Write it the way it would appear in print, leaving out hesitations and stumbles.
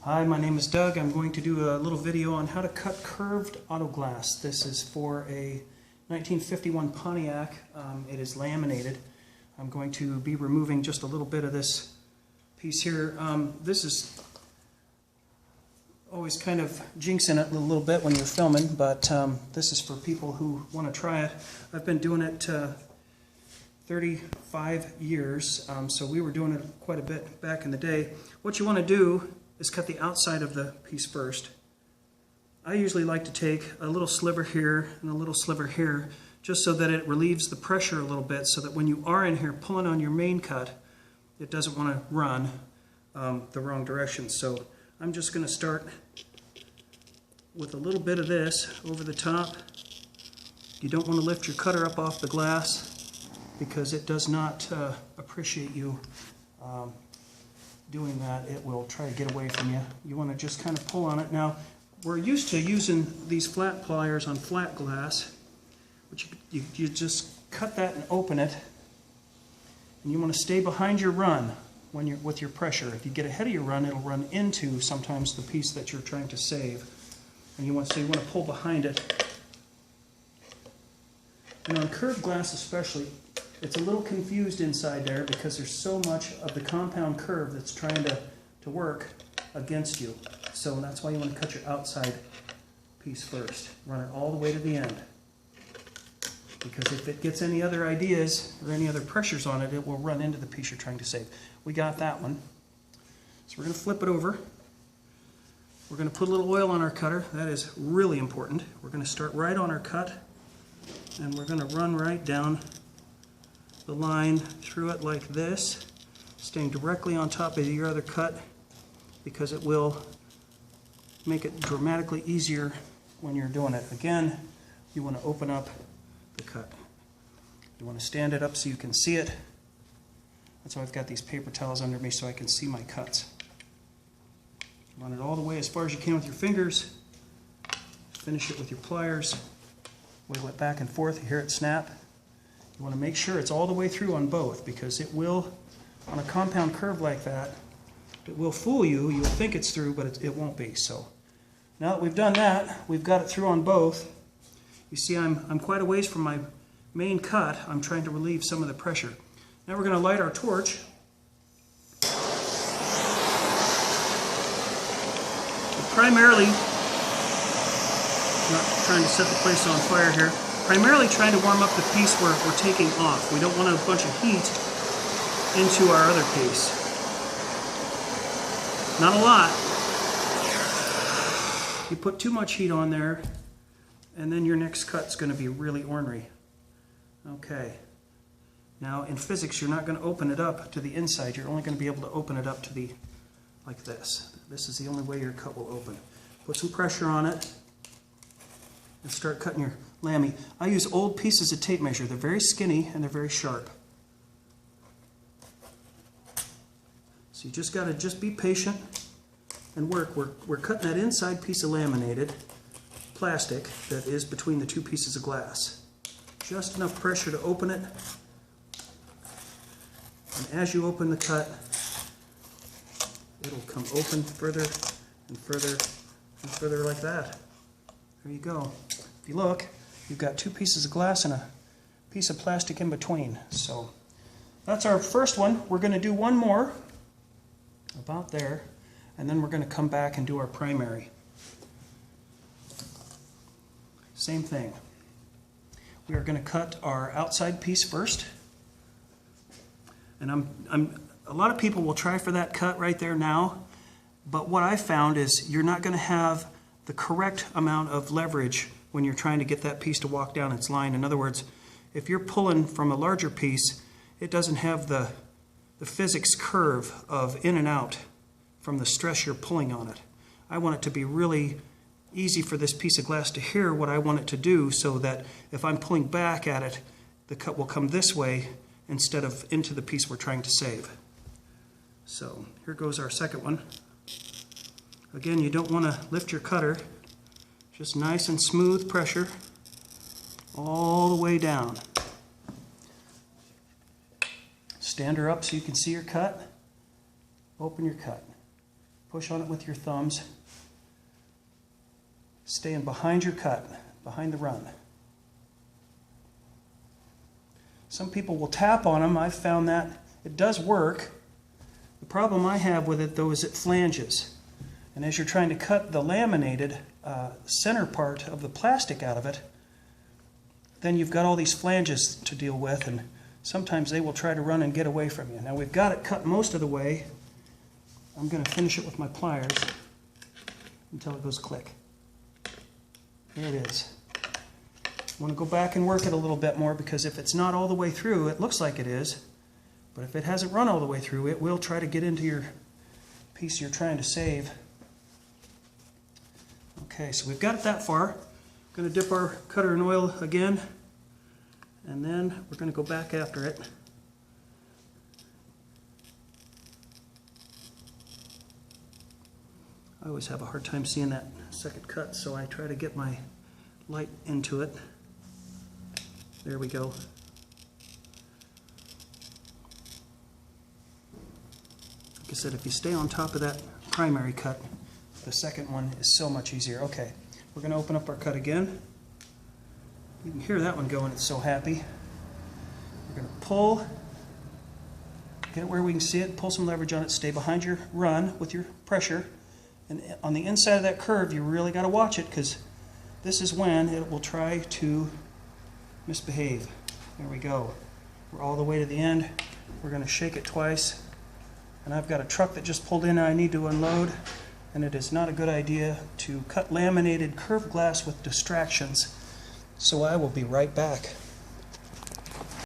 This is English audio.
Hi, my name is Doug. I'm going to do a little video on how to cut curved auto glass. This is for a 1951 Pontiac. It is laminated. I'm going to be removing just a little bit of this piece here. This is always kind of jinxing it a little bit when you're filming, but this is for people who want to try it. I've been doing it 35 years, so we were doing it quite a bit back in the day. What you want to do is cut the outside of the piece first. I usually like to take a little sliver here and a little sliver here, just so that it relieves the pressure a little bit, so that when you are in here pulling on your main cut, it doesn't want to run the wrong direction. So I'm just going to start with a little bit of this over the top. You don't want to lift your cutter up off the glass because it does not appreciate you doing that. It will try to get away from you. You want to just kind of pull on it. Now, we're used to using these flat pliers on flat glass, which you just cut that and open it, and you want to stay behind your run when you're with your pressure. If you get ahead of your run, it'll run into sometimes the piece that you're trying to save, and you want to pull behind it. And on curved glass especially, it's a little confused inside there because there's so much of the compound curve that's trying to work against you. So that's why you want to cut your outside piece first. Run it all the way to the end. Because if it gets any other ideas or any other pressures on it, it will run into the piece you're trying to save. We got that one. So we're going to flip it over. We're going to put a little oil on our cutter. That is really important. We're going to start right on our cut, and we're going to run right down the line through it like this, staying directly on top of your other cut, because it will make it dramatically easier when you're doing it. Again, you want to open up the cut. You want to stand it up so you can see it. That's why I've got these paper towels under me so I can see my cuts. Run it all the way as far as you can with your fingers. Finish it with your pliers. Wiggle it back and forth. You hear it snap. You want to make sure it's all the way through on both, because it will, on a compound curve like that, it will fool you. You'll think it's through, but it won't be. So now that we've done that, we've got it through on both. You see, I'm quite a ways from my main cut. I'm trying to relieve some of the pressure. Now we're going to light our torch. Primarily, not trying to set the place on fire here, primarily trying to warm up the piece we're taking off. We don't want a bunch of heat into our other piece. Not a lot. You put too much heat on there, and then your next cut's going to be really ornery. Okay. Now, in physics, you're not going to open it up to the inside. You're only going to be able to open it up to the, like this. This is the only way your cut will open. Put some pressure on it and start cutting your lammy. I use old pieces of tape measure. They're very skinny and they're very sharp. So you just got to be patient and work. We're cutting that inside piece of laminated plastic that is between the two pieces of glass. Just enough pressure to open it. And as you open the cut, it'll come open further and further and further like that. There you go. If you look, you've got two pieces of glass and a piece of plastic in between. So that's our first one. We're going to do one more, about there, and then we're going to come back and do our primary. Same thing. We are going to cut our outside piece first. And a lot of people will try for that cut right there now, but what I found is you're not going to have the correct amount of leverage when you're trying to get that piece to walk down its line. In other words, if you're pulling from a larger piece, it doesn't have the physics curve of in and out from the stress you're pulling on it. I want it to be really easy for this piece of glass to hear what I want it to do, so that if I'm pulling back at it, the cut will come this way instead of into the piece we're trying to save. So here goes our second one. Again, you don't want to lift your cutter. Just nice and smooth pressure all the way down. Stand her up so you can see your cut. Open your cut. Push on it with your thumbs, staying behind your cut, behind the run. Some people will tap on them. I've found that it does work. The problem I have with it, though, is it flanges. And as you're trying to cut the laminated center part of the plastic out of it, then you've got all these flanges to deal with, and sometimes they will try to run and get away from you. Now we've got it cut most of the way. I'm going to finish it with my pliers until it goes click. There it is. I want to go back and work it a little bit more, because if it's not all the way through, it looks like it is, but if it hasn't run all the way through, it will try to get into your piece you're trying to save. Okay, so we've got it that far. We're going to dip our cutter in oil again, and then we're going to go back after it. I always have a hard time seeing that second cut, so I try to get my light into it. There we go. Like I said, if you stay on top of that primary cut, the second one is so much easier. Okay, we're going to open up our cut again. You can hear that one going, it's so happy. We're going to pull, get it where we can see it, pull some leverage on it, stay behind your run with your pressure. And on the inside of that curve, you really got to watch it, because this is when it will try to misbehave. There we go. We're all the way to the end. We're going to shake it twice. And I've got a truck that just pulled in and I need to unload. And it is not a good idea to cut laminated curved glass with distractions. So I will be right back.